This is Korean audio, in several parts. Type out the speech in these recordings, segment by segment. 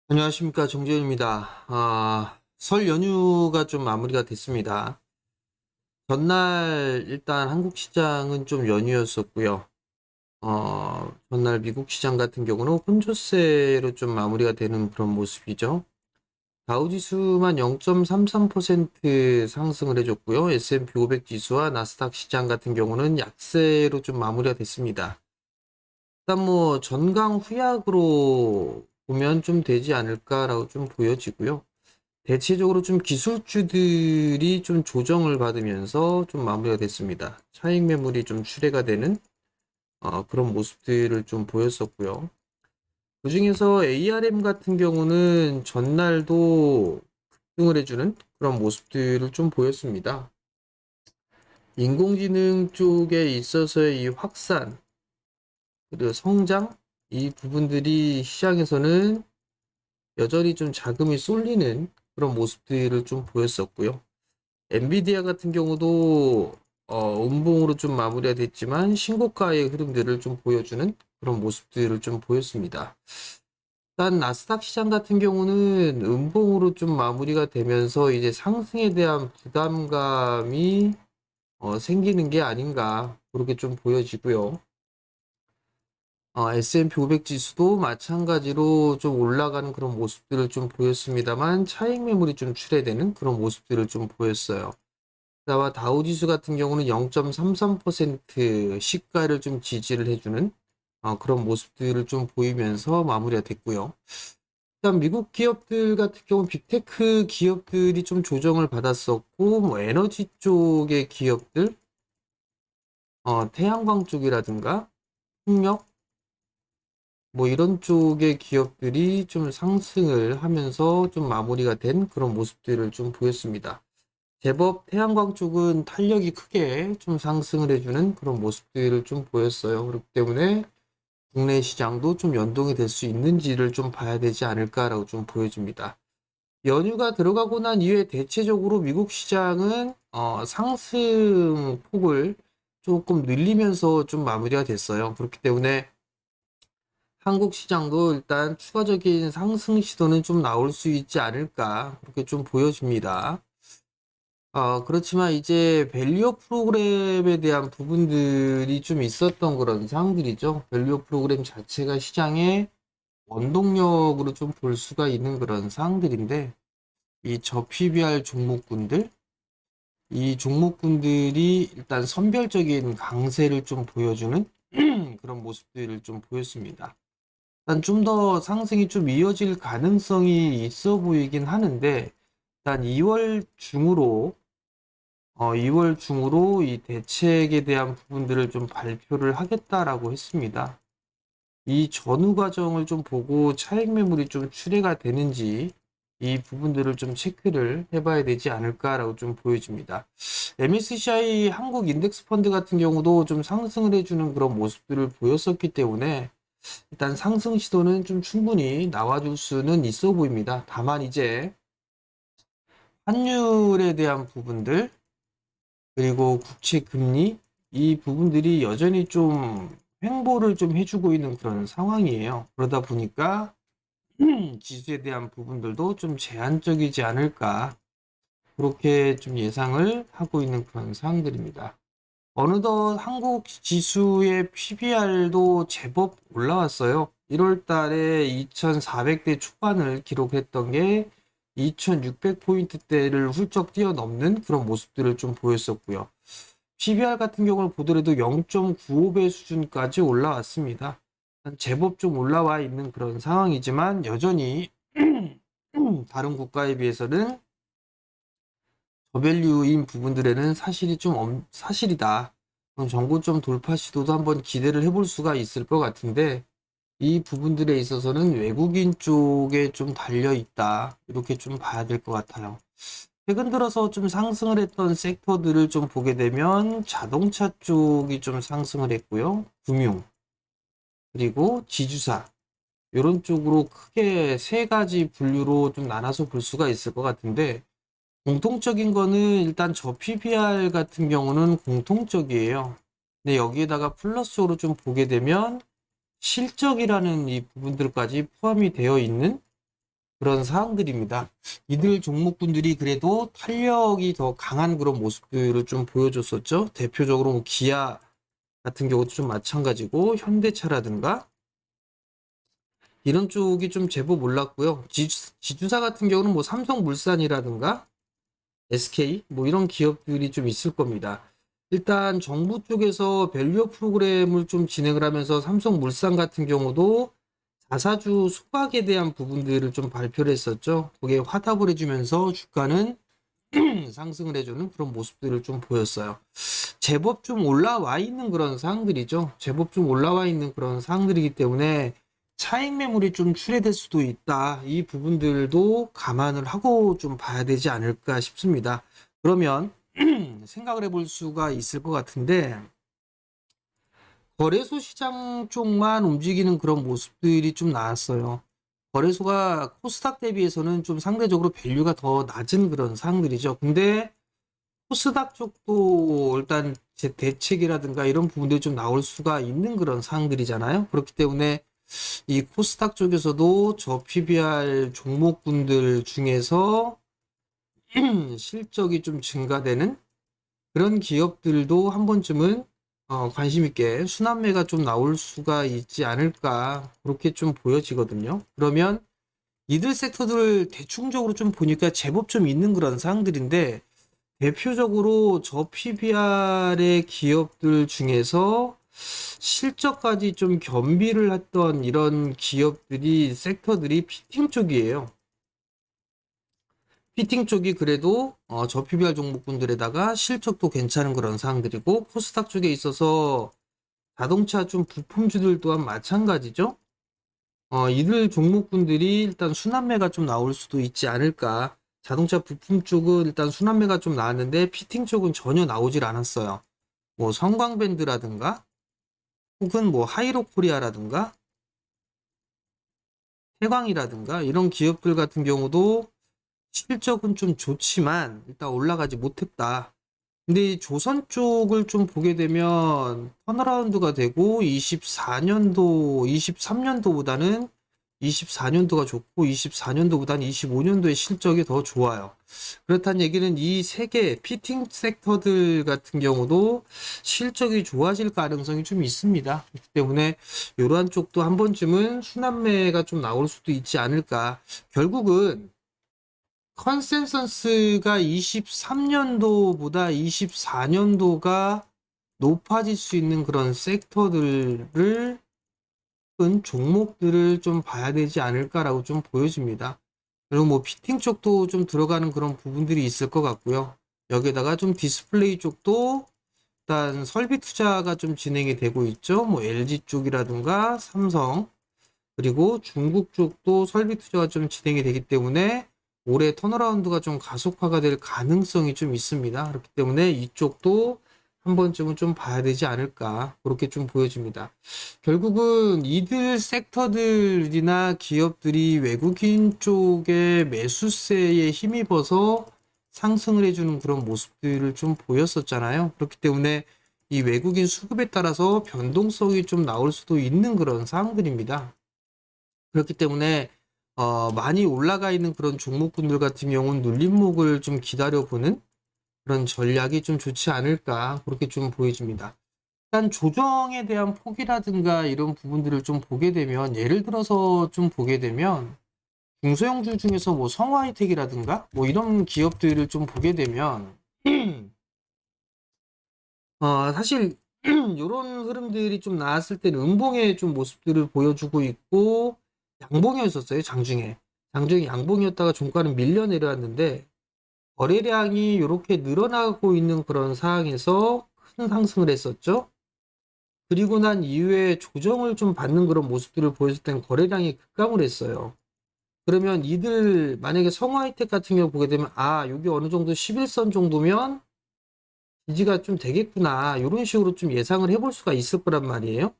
안녕하십니까, 정재윤입니다. 설 연휴가 좀 마무리가 됐습니다. 전날 일단 한국 시장은 좀 연휴였었고요. 전날 미국 시장 같은 경우는 혼조세로 좀 마무리가 되는 그런 모습이죠. 다우지수만 0.33% 상승을 해줬고요. S&P 500 지수와 나스닥 시장 같은 경우는 약세로 좀 마무리가 됐습니다. 일단 뭐 전강 후약으로 보면 좀 되지 않을까라고 좀 보여지고요. 대체적으로 좀 기술주들이 좀 조정을 받으면서 좀 마무리가 됐습니다. 차익 매물이 좀 출회가 되는 그런 모습들을 좀 보였었고요. 그중에서 ARM 같은 경우는 전날도 급등을 해주는 그런 모습들을 좀 보였습니다. 인공지능 쪽에 있어서의 이 확산, 그리고 성장, 이 부분들이 시장에서는 여전히 좀 자금이 쏠리는 그런 모습들을 좀 보였었고요. 엔비디아 같은 경우도 음봉으로 좀 마무리가 됐지만 신고가의 흐름들을 좀 보여주는 그런 모습들을 좀 보였습니다. 일단 나스닥 시장 같은 경우는 음봉으로 좀 마무리가 되면서 이제 상승에 대한 부담감이 생기는 게 아닌가 그렇게 좀 보여지고요. S&P 500 지수도 마찬가지로 좀 올라가는 그런 모습들을 좀 보였습니다만 차익 매물이 좀 출회되는 그런 모습들을 좀 보였어요. 나와 다우지수 같은 경우는 0.33% 시가를 좀 지지를 해주는 그런 모습들을 좀 보이면서 마무리가 됐고요. 일단 미국 기업들 같은 경우는 빅테크 기업들이 좀 조정을 받았었고, 뭐 에너지 쪽의 기업들, 태양광 쪽이라든가 풍력, 뭐 이런 쪽의 기업들이 좀 상승을 하면서 좀 마무리가 된 그런 모습들을 좀 보였습니다. 제법 태양광 쪽은 탄력이 크게 좀 상승을 해주는 그런 모습들을 좀 보였어요. 그렇기 때문에 국내 시장도 좀 연동이 될 수 있는지를 좀 봐야 되지 않을까라고 좀 보여집니다. 연휴가 들어가고 난 이후에 대체적으로 미국 시장은 상승 폭을 조금 늘리면서 좀 마무리가 됐어요. 그렇기 때문에 한국 시장도 일단 추가적인 상승 시도는 좀 나올 수 있지 않을까 그렇게 좀 보여집니다. 그렇지만 이제 밸류업 프로그램에 대한 부분들이 좀 있었던 그런 상황들이죠. 밸류업 프로그램 자체가 시장의 원동력으로 좀 볼 수가 있는 그런 상황들인데, 이 저PBR 종목군들, 이 종목군들이 일단 선별적인 강세를 좀 보여주는 그런 모습들을 좀 보였습니다. 일단 좀 더 상승이 좀 이어질 가능성이 있어 보이긴 하는데, 일단 2월 중으로 이 대책에 대한 부분들을 좀 발표를 하겠다라고 했습니다. 이 전후 과정을 좀 보고 차익 매물이 좀 출회가 되는지 이 부분들을 좀 체크를 해봐야 되지 않을까라고 좀 보여집니다. MSCI 한국 인덱스 펀드 같은 경우도 좀 상승을 해주는 그런 모습들을 보였었기 때문에 일단 상승 시도는 좀 충분히 나와줄 수는 있어 보입니다. 다만 이제 환율에 대한 부분들, 그리고 국채 금리 이 부분들이 여전히 좀 횡보를 좀 해주고 있는 그런 상황이에요. 그러다 보니까 지수에 대한 부분들도 좀 제한적이지 않을까 그렇게 좀 예상을 하고 있는 그런 상황들입니다. 어느덧 한국 지수의 PBR도 제법 올라왔어요. 1월 달에 2400대 초반을 기록했던 게 2600포인트대를 훌쩍 뛰어넘는 그런 모습들을 좀 보였었고요. PBR 같은 경우를 보더라도 0.95배 수준까지 올라왔습니다. 제법 좀 올라와 있는 그런 상황이지만 여전히 다른 국가에 비해서는 저밸류인 부분들에는 사실이 좀 사실이다. 그럼 정고점 돌파 시도도 한번 기대를 해볼 수가 있을 것 같은데 이 부분들에 있어서는 외국인 쪽에 좀 달려 있다. 이렇게 좀 봐야 될 것 같아요. 최근 들어서 좀 상승을 했던 섹터들을 좀 보게 되면 자동차 쪽이 좀 상승을 했고요. 금융, 그리고 지주사, 이런 쪽으로 크게 세 가지 분류로 좀 나눠서 볼 수가 있을 것 같은데 공통적인 거는 일단 저 PBR 같은 경우는 공통적이에요. 근데 여기에다가 플러스로 좀 보게 되면 실적이라는 이 부분들까지 포함이 되어 있는 그런 사항들입니다. 이들 종목군들이 그래도 탄력이 더 강한 그런 모습들을 좀 보여줬었죠. 대표적으로 뭐 기아 같은 경우도 좀 마찬가지고 현대차라든가 이런 쪽이 좀 제법 올랐고요. 지주사 같은 경우는 뭐 삼성물산이라든가 SK 뭐 이런 기업들이 좀 있을 겁니다. 일단 정부 쪽에서 밸류업 프로그램을 좀 진행을 하면서 삼성물산 같은 경우도 자사주 소각에 대한 부분들을 좀 발표를 했었죠. 그게 화답을 해주면서 주가는 상승을 해주는 그런 모습들을 좀 보였어요. 제법 좀 올라와 있는 그런 사항들이죠. 제법 좀 올라와 있는 그런 사항들이기 때문에 차익 매물이 좀 출회될 수도 있다. 이 부분들도 감안을 하고 좀 봐야 되지 않을까 싶습니다. 그러면 생각을 해볼 수가 있을 것 같은데 거래소 시장 쪽만 움직이는 그런 모습들이 좀 나왔어요. 거래소가 코스닥 대비해서는 좀 상대적으로 밸류가 더 낮은 그런 사항들이죠. 근데 코스닥 쪽도 일단 제 대책이라든가 이런 부분들이 좀 나올 수가 있는 그런 사항들이잖아요. 그렇기 때문에 이 코스닥 쪽에서도 저 PBR 종목군들 중에서 실적이 좀 증가되는 그런 기업들도 한 번쯤은 관심 있게 순환매가 좀 나올 수가 있지 않을까 그렇게 좀 보여지거든요. 그러면 이들 섹터들을 대충적으로 좀 보니까 제법 좀 있는 그런 사항들인데 대표적으로 저 PBR의 기업들 중에서 실적까지 좀 겸비를 했던 이런 기업들이 섹터들이 피팅 쪽이에요. 피팅 쪽이 그래도 저 PBR 종목군들에다가 실적도 괜찮은 그런 사항들이고 코스닥 쪽에 있어서 자동차 좀 부품주들 또한 마찬가지죠. 이들 종목군들이 일단 순환매가 좀 나올 수도 있지 않을까. 자동차 부품 쪽은 일단 순환매가 좀 나왔는데 피팅 쪽은 전혀 나오질 않았어요. 뭐 성광밴드라든가 혹은 뭐 하이로코리아라든가 태광이라든가 이런 기업들 같은 경우도 실적은 좀 좋지만 일단 올라가지 못했다. 근데 이 조선 쪽을 좀 보게 되면 턴어라운드가 되고 24년도, 23년도보다는 24년도가 좋고 24년도보다는 25년도의 실적이 더 좋아요. 그렇다는 얘기는 이 세 개 피팅 섹터들 같은 경우도 실적이 좋아질 가능성이 좀 있습니다. 그렇기 때문에 이러한 쪽도 한 번쯤은 순환매가 좀 나올 수도 있지 않을까. 결국은 컨센서스가 23년도보다 24년도가 높아질 수 있는 그런 섹터들을 종목들을 좀 봐야 되지 않을까라고 좀 보여집니다. 그리고 뭐 피팅 쪽도 좀 들어가는 그런 부분들이 있을 것 같고요. 여기에다가 좀 디스플레이 쪽도 일단 설비 투자가 좀 진행이 되고 있죠. 뭐 LG 쪽이라든가 삼성 그리고 중국 쪽도 설비 투자가 좀 진행이 되기 때문에 올해 턴어라운드가 좀 가속화가 될 가능성이 좀 있습니다. 그렇기 때문에 이쪽도 한 번쯤은 좀 봐야 되지 않을까 그렇게 좀 보여집니다. 결국은 이들 섹터들이나 기업들이 외국인 쪽의 매수세에 힘입어서 상승을 해주는 그런 모습들을 좀 보였었잖아요. 그렇기 때문에 이 외국인 수급에 따라서 변동성이 좀 나올 수도 있는 그런 사항들입니다. 그렇기 때문에 많이 올라가 있는 그런 종목군들 같은 경우는 눌림목을 좀 기다려보는 그런 전략이 좀 좋지 않을까 그렇게 좀 보여집니다. 일단 조정에 대한 폭이라든가 이런 부분들을 좀 보게 되면 예를 들어서 좀 보게 되면 중소형주 중에서 뭐 성화이텍이라든가 뭐 이런 기업들을 좀 보게 되면 사실 이런 흐름들이 좀 나왔을 때는 음봉의 좀 모습들을 보여주고 있고 양봉이었었어요. 장중에 양봉이었다가 종가는 밀려 내려왔는데 거래량이 이렇게 늘어나고 있는 그런 상황에서 큰 상승을 했었죠. 그리고 난 이후에 조정을 좀 받는 그런 모습들을 보였을 땐 거래량이 급감을 했어요. 그러면 이들 만약에 성화이텍 같은 경우 보게 되면 여기 어느 정도 11선 정도면 지지가 좀 되겠구나 이런 식으로 좀 예상을 해볼 수가 있을 거란 말이에요.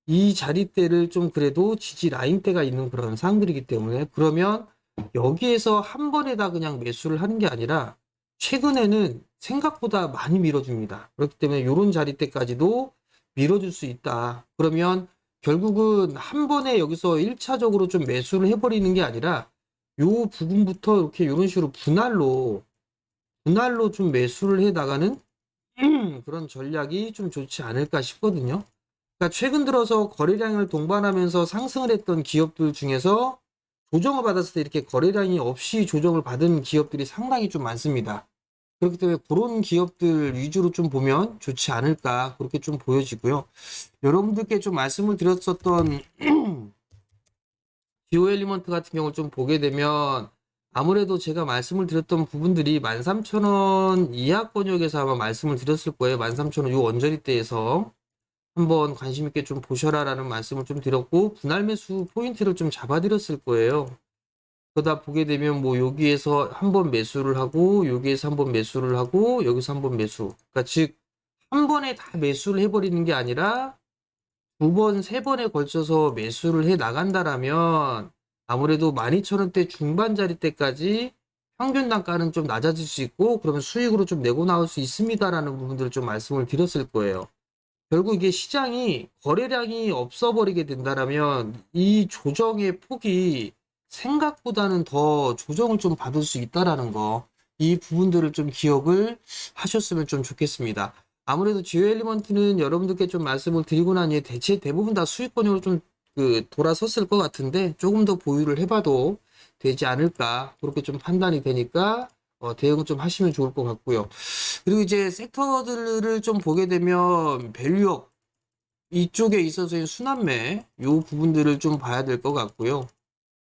이 자리대를 좀 그래도 지지 라인대가 있는 그런 상황들이기 때문에 그러면 여기에서 한 번에 다 그냥 매수를 하는 게 아니라 최근에는 생각보다 많이 밀어줍니다. 그렇기 때문에 이런 자리대까지도 밀어줄 수 있다. 그러면 결국은 한 번에 여기서 1차적으로 좀 매수를 해버리는 게 아니라 요 부분부터 이렇게 이런 식으로 분할로 좀 매수를 해 나가는 그런 전략이 좀 좋지 않을까 싶거든요. 그러니까 최근 들어서 거래량을 동반하면서 상승을 했던 기업들 중에서 조정을 받았을 때 이렇게 거래량이 없이 조정을 받은 기업들이 상당히 좀 많습니다. 그렇기 때문에 그런 기업들 위주로 좀 보면 좋지 않을까 그렇게 좀 보여지고요. 여러분들께 좀 말씀을 드렸었던 기호 엘리먼트 같은 경우를 좀 보게 되면 아무래도 제가 말씀을 드렸던 부분들이 13,000원 이하 권역에서 아마 말씀을 드렸을 거예요. 13,000원 요 언저리대에서 한번 관심 있게 좀 보셔라라는 말씀을 좀 드렸고 분할 매수 포인트를 좀 잡아드렸을 거예요. 그러다 보게 되면 뭐 여기에서 한번 매수를 하고 여기에서 한번 매수를 하고 여기서 한번 매수. 그러니까 즉 한 번에 다 매수를 해버리는 게 아니라 두 번, 세 번에 걸쳐서 매수를 해 나간다라면 아무래도 12,000원대 중반자리대까지 평균 단가는 좀 낮아질 수 있고 그러면 수익으로 좀 내고 나올 수 있습니다라는 부분들을 좀 말씀을 드렸을 거예요. 결국 이게 시장이 거래량이 없어버리게 된다라면 이 조정의 폭이 생각보다는 더 조정을 좀 받을 수 있다라는 거, 이 부분들을 좀 기억을 하셨으면 좀 좋겠습니다. 아무래도 지오 엘리먼트는 여러분들께 좀 말씀을 드리고 난 이후에 대체 대부분 다 수익권으로 좀 돌아섰을 것 같은데 조금 더 보유를 해봐도 되지 않을까 그렇게 좀 판단이 되니까 대응을 좀 하시면 좋을 것 같고요. 그리고 이제 섹터들을 좀 보게 되면 밸류업 이쪽에 있어서의 순환매 요 부분들을 좀 봐야 될 것 같고요.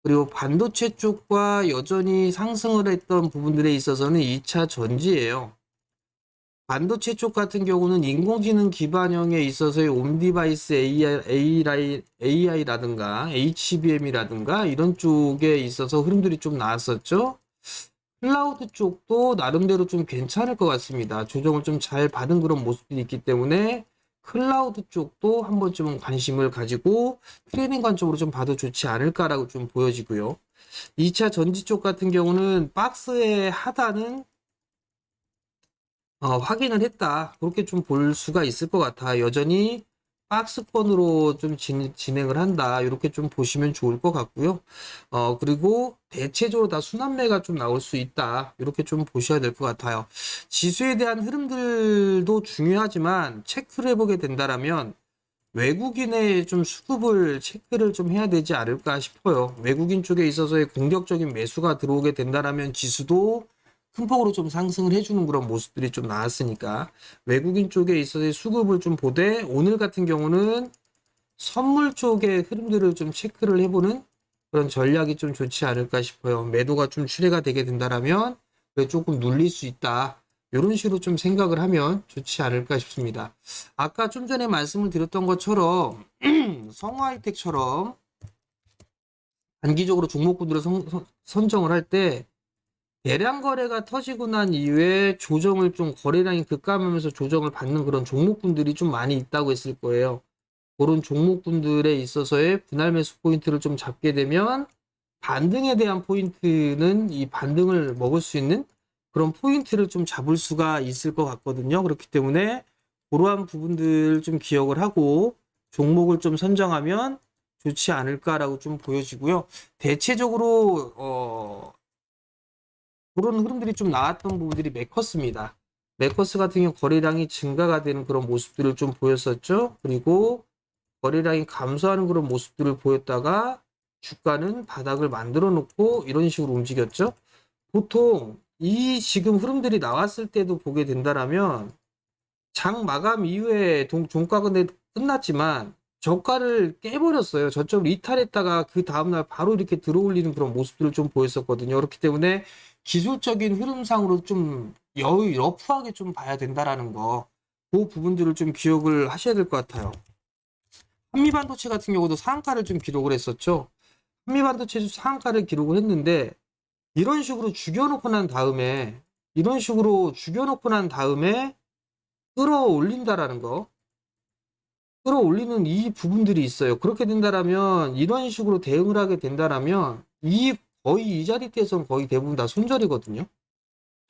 그리고 반도체 쪽과 여전히 상승을 했던 부분들에 있어서는 2차 전지예요. 반도체 쪽 같은 경우는 인공지능 기반형에 있어서의 온디바이스 AI라든가 HBM이라든가 이런 쪽에 있어서 흐름들이 좀 나왔었죠. 클라우드 쪽도 나름대로 좀 괜찮을 것 같습니다. 조정을 좀 잘 받은 그런 모습들이 있기 때문에 클라우드 쪽도 한번 좀 관심을 가지고 트레이딩 관점으로 좀 봐도 좋지 않을까라고 좀 보여지고요. 2차 전지 쪽 같은 경우는 박스의 하단은 확인을 했다. 그렇게 좀 볼 수가 있을 것 같아. 여전히 박스권으로 좀 진행을 한다. 이렇게 좀 보시면 좋을 것 같고요. 그리고 대체적으로 다 순환매가 좀 나올 수 있다. 이렇게 좀 보셔야 될 것 같아요. 지수에 대한 흐름들도 중요하지만 체크를 해보게 된다라면 외국인의 좀 수급을 체크를 좀 해야 되지 않을까 싶어요. 외국인 쪽에 있어서의 공격적인 매수가 들어오게 된다라면 지수도 큰 폭으로 좀 상승을 해주는 그런 모습들이 좀 나왔으니까 외국인 쪽에 있어서의 수급을 좀 보되 오늘 같은 경우는 선물 쪽의 흐름들을 좀 체크를 해보는 그런 전략이 좀 좋지 않을까 싶어요. 매도가 좀 출회가 되게 된다라면 조금 눌릴 수 있다. 이런 식으로 좀 생각을 하면 좋지 않을까 싶습니다. 아까 좀 전에 말씀을 드렸던 것처럼 성화이텍처럼 단기적으로 종목군들을 선정을 할 때 대량 거래가 터지고 난 이후에 조정을 좀 거래량이 급감하면서 조정을 받는 그런 종목군들이 좀 많이 있다고 했을 거예요. 그런 종목군들에 있어서의 분할 매수 포인트를 좀 잡게 되면 반등에 대한 포인트는 이 반등을 먹을 수 있는 그런 포인트를 좀 잡을 수가 있을 것 같거든요. 그렇기 때문에 그러한 부분들 좀 기억을 하고 종목을 좀 선정하면 좋지 않을까라고 좀 보여지고요. 대체적으로 그런 흐름들이 좀 나왔던 부분들이 매커스입니다. 매커스 같은 경우 거래량이 증가가 되는 그런 모습들을 좀 보였었죠. 그리고 거래량이 감소하는 그런 모습들을 보였다가 주가는 바닥을 만들어 놓고 이런 식으로 움직였죠. 보통 이 지금 흐름들이 나왔을 때도 보게 된다라면 장 마감 이후에 종가가 끝났지만 저가를 깨버렸어요. 저점을 이탈했다가 그 다음날 바로 이렇게 들어올리는 그런 모습들을 좀 보였었거든요. 그렇기 때문에 기술적인 흐름상으로 좀 러프하게 좀 봐야 된다라는 거, 그 부분들을 좀 기억을 하셔야 될 것 같아요. 한미반도체 같은 경우도 상한가를 좀 기록을 했었죠. 한미반도체도 상한가를 기록을 했는데 이런 식으로 죽여놓고 난 다음에 끌어올린다라는 거, 끌어올리는 이 부분들이 있어요. 그렇게 된다라면 이런 식으로 대응을 하게 된다라면 거의 이 자리대에서는 거의 대부분 다 손절이거든요.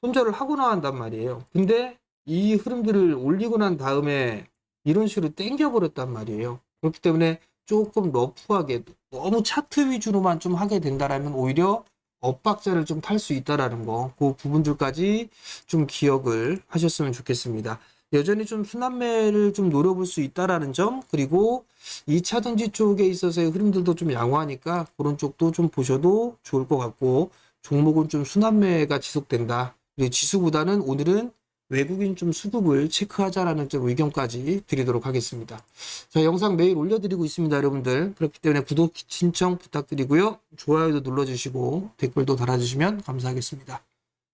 손절을 하고 나간단 말이에요. 근데 이 흐름들을 올리고 난 다음에 이런 식으로 땡겨버렸단 말이에요. 그렇기 때문에 조금 러프하게 너무 차트 위주로만 좀 하게 된다라면 오히려 엇박자를 좀 탈 수 있다라는 거, 그 부분들까지 좀 기억을 하셨으면 좋겠습니다. 여전히 좀 순환매를 좀 노려볼 수 있다라는 점, 그리고 2차 전지 쪽에 있어서의 흐름들도 좀 양호하니까 그런 쪽도 좀 보셔도 좋을 것 같고, 종목은 좀 순환매가 지속된다. 그리고 지수보다는 오늘은 외국인 좀 수급을 체크하자라는 좀 의견까지 드리도록 하겠습니다. 자, 영상 매일 올려드리고 있습니다, 여러분들. 그렇기 때문에 구독 신청 부탁드리고요. 좋아요도 눌러주시고 댓글도 달아주시면 감사하겠습니다.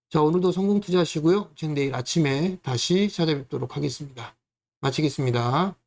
자, 오늘도 성공 투자하시고요. 저는 내일 아침에 다시 찾아뵙도록 하겠습니다. 마치겠습니다.